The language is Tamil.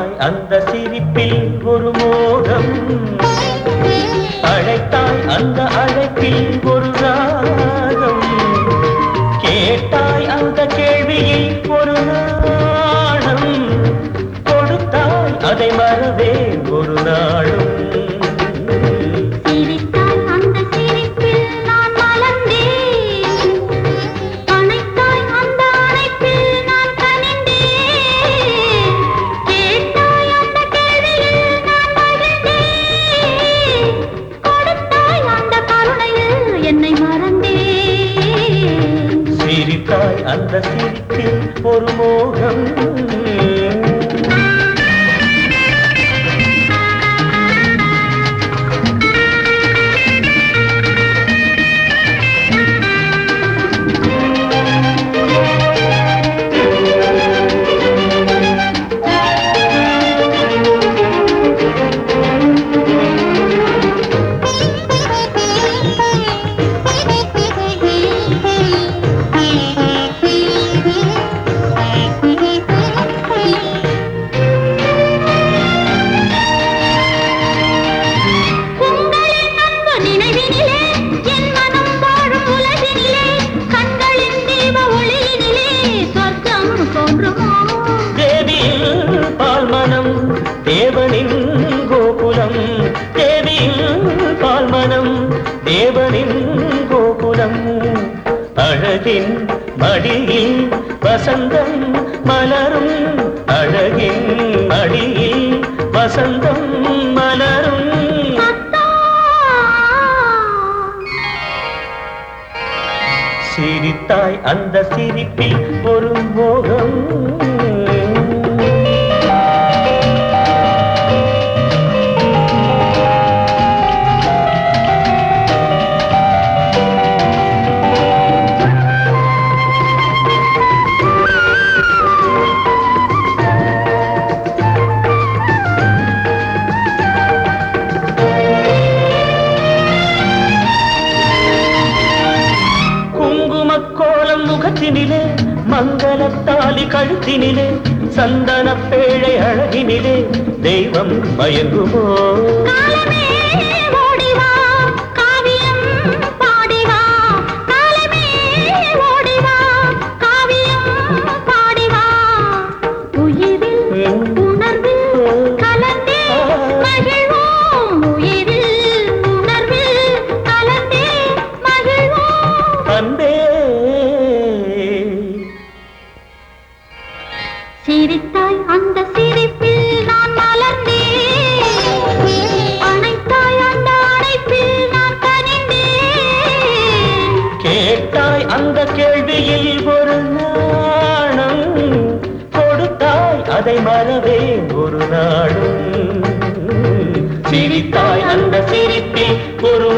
சிரித்தாய் அந்த சிரிப்பில் ஒரு மோகம், அழைத்தாய் அந்த அழைப்பில் ஒரு ராகம், கேட்டாய் அந்த கேள்வியில் ஒரு நாணம், கொடுத்தாய் அதை மறவே ஒரு நாளும். சிரித்தாய் அந்த சிரிப்பில் ஒரு மோகம். தேவனின் கோகுலம், தேவியின் பால்மனம், தேவனின் கோகுலம், அழகின் மடியில் வசந்தம் மலரும், அழகின் மடியில் வசந்தம் மலரும். சிரித்தாய் அந்த சிரிப்பில் ஒரு மோகம். கோலம் முகத்தினிலே, மங்களத்தாலி கழுத்தினிலே, சந்தன பேழை அழகினிலே தெய்வம் மயங்குமோ? சிரித்தாய் அந்த சிரிப்பில் நான் மலர்ந்தேன், அணைத்தாய் அந்த அணைப்பில் நான் கனிந்தேன், கேட்டாய் அந்த கேள்வியில் ஒரு நாணம், கொடுத்தாய் அதை மறவே ஒரு நாளும். சிரித்தாய் அந்த சிரிப்பில் ஒரு